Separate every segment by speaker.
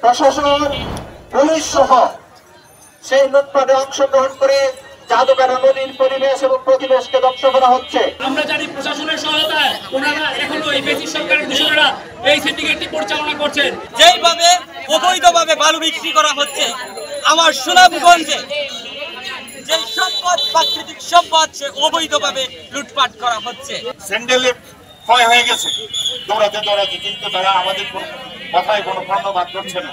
Speaker 1: প্রশাসন, পুলিশ সহ সেই লুটপাটে অংশগ্রহণ করে জাদুঘাটা নদীর পরিবেশ এবং পরিবেশকে ধ্বংস করা হচ্ছে।
Speaker 2: আমরা জানি প্রশাসনের সহায়তায় ওনারা এখনো এই ব্রিটিশ সরকারের দূষণেরা এই সিন্ডিকেটটি পরিচালনা করছেন।
Speaker 3: যেইভাবে অবৈধভাবে বালু বিক্রি করা হচ্ছে, আমার সুনামগঞ্জে যে সম্পদ, প্রাকৃতিক সম্পদ, সে অবৈধভাবে লুটপাট করা হচ্ছে।
Speaker 4: স্যান্ডেলে ক্ষয় হয়ে গেছে দৌড়াতে দৌড়াতে, কিন্তু তারা আমাদের কথায় কোনো কর্ণপাত করছে না।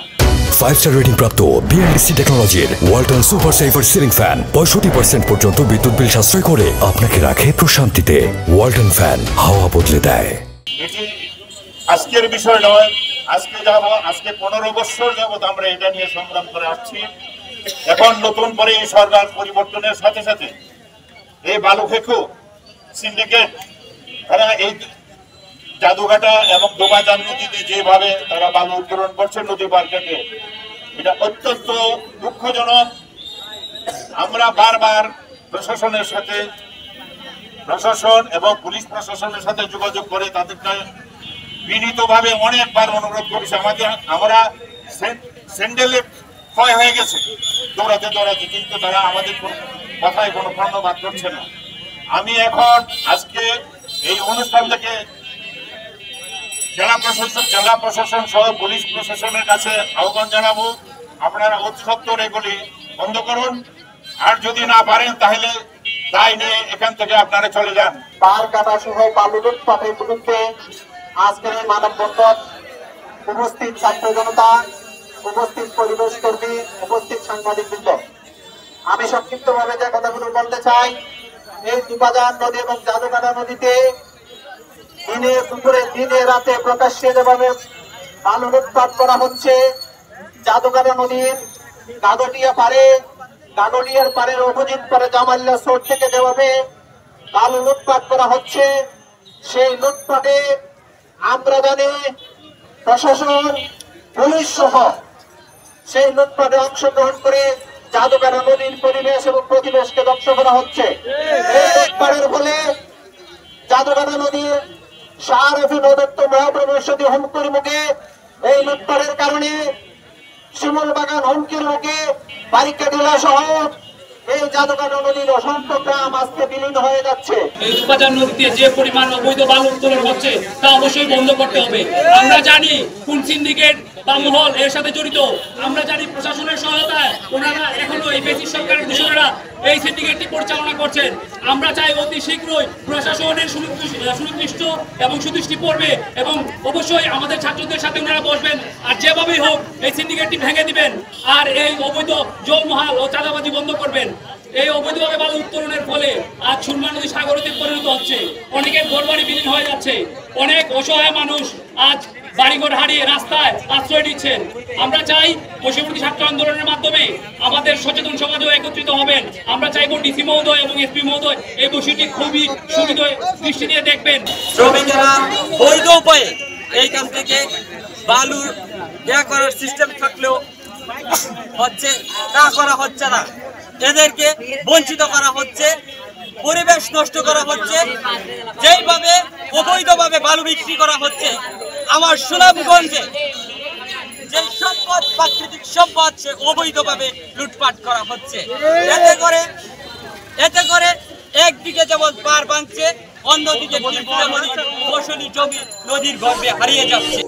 Speaker 5: 5-star রেটিং প্রাপ্ত বিএলডিসি টেকনোলজির Walton super saver ceiling fan 65% পর্যন্ত বিদ্যুৎ বিল সাশ্রয় করে আপনাকে রাখে প্রশান্তিতে। ওয়ালটন ফ্যান হাওয়া বদলে দেয়।
Speaker 4: এটি আজকের বিষয় নয়, আজকে 15 বছর যাবৎ আমরা এটা নিয়ে সংগ্রাম করে আসছি। এখন নতুন করে এই সরকার পরিবর্তনের সাথে সাথে এই বালু ফেকু সিন্ডিকেট তারা এই জাদুঘাটা এবং দোবাজান নদীতে যেভাবে তারা বালু উত্তোলন করছে নদী পার কেটে, এটা অত্যন্ত দুঃখজনক। আমরা বারবার প্রশাসন এবং পুলিশ প্রশাসনের সাথে যোগাযোগ করে তাদেরকে বিনীতভাবে অনেকবার অনুরোধ করেছি। আমরা স্যান্ডেলে ক্ষয় হয়ে গেছে দৌড়াতে দৌড়াতে, কিন্তু তারা আমাদের কথায় কোনো কর্ণপাত করছে না। আমি এখন আজকে এই অনুষ্ঠান থেকে জেলা প্রশাসন সহ পুলিশ প্রশাসনের কাছে আহ্বান জানাবো, আপনারা অতি সত্বর এগুলি বন্ধ করুন। আর যদি না পারেন তাহলে দায় নিয়ে এখান থেকে আপনারা চলে যান।
Speaker 1: পার কাটা সহ বালু লুটপাটের বিরুদ্ধে আজকের এই মানববন্ধন, উপস্থিত ছাত্র জনতা, উপস্থিত পরিবেশ কর্মী, উপস্থিত সাংবাদিকবৃন্দ, আমি সংক্ষিপ্তভাবে যে কথাগুলো বলতে চাই, এই দোবাজান নদী এবং জাদুঘাটা নদীতে দিনে দুপুরে দিনে রাতে প্রকাশ্যে যেভাবে বালু লুটপাট করা হচ্ছে, জাদুঘাটা নদীর গাগটিয়ার পাড়ের অপোজিট পারে জামালিয়া সোড থেকে যেভাবে বালু লুটপাট করা হচ্ছে, সেই লুটপাটে আমরা জানি প্রশাসন, পুলিশ সহ সেই লুটপাটে অংশগ্রহণ করে জাদুঘাটা নদীর পরিবেশ এবং পরিবেশকে ধ্বংস করা হচ্ছে। এই লুটপাটের ফলে জাদুঘাটা নদীর শাহরফি নদত্ত মহাপ্রবেশী হুমকির মুখে, এই লুটপাটের কারণে শিমুল বাগান হুমকির মুখে, বারিকাডিলা সহ এই জাদুঘাটা নদীর অসংখ্য গ্রাম আজকে বিলীন হয়ে যাচ্ছে।
Speaker 2: এই দোবাজান নদীতে যে পরিমাণ অবৈধ বালু উত্তোলন হচ্ছে তা অবশ্যই বন্ধ করতে হবে। আমরা জানি কোন সিন্ডিকেট বা মহল এর সাথে জড়িত। আমরা জানি প্রশাসনের সহায়তায় ওনারা এখনো এই ব্রিটিশ সরকারের দূষণেরা এই সিন্ডিকেটটি পরিচালনা করছেন। আমরা চাই অতি শীঘ্রই প্রশাসনের সুনির্দিষ্ট এবং সুদৃষ্টি পড়বে এবং অবশ্যই আমাদের ছাত্রদের সাথে ওনারা বসবেন, আর যেভাবেই হোক এই সিন্ডিকেটটি ভেঙে দিবেন আর এই অবৈধ জলমহাল ও চাঁদাবাজি বন্ধ করবেন। এই অবৈধভাবে বালু উত্তোলনের ফলে আজ সুরমা নদী সাগরতে পরিণত হচ্ছে, অনেকের ঘরবাড়ি বিলীন হয়ে যাচ্ছে, অনেক অসহায় মানুষ আজ বাড়িঘর হারিয়ে রাস্তায় আশ্রয় নিচ্ছেন। আমরা চাই বৈষম্যবিরোধী ছাত্র আন্দোলনের মাধ্যমে আমাদের সচেতন সমাজও একত্রিত হবেন। আমরা চাইব ডিসি মহোদয় এবং এসপি মহোদয় এই বিষয়টি খুবই সুবিধা দৃষ্টি দিয়ে দেখবেন।
Speaker 3: শ্রমিকেরা বৈধ উপায়ে এইখান থেকে বালু দেয়া করার সিস্টেম থাকলেও হচ্ছে তা করা হচ্ছে না, এদেরকে বঞ্চিত করা হচ্ছে, পরিবেশ নষ্ট করা হচ্ছে। যেইভাবে অবৈধভাবে বালু বিক্রি করা হচ্ছে, আমার সুনামগঞ্জে যে সম্পদ, প্রাকৃতিক সম্পদ, সে অবৈধভাবে লুটপাট করা হচ্ছে। এতে করে একদিকে যেমন পার ভাঙছে, অন্যদিকে ফসলি জমি নদীর গর্ভে হারিয়ে যাচ্ছে।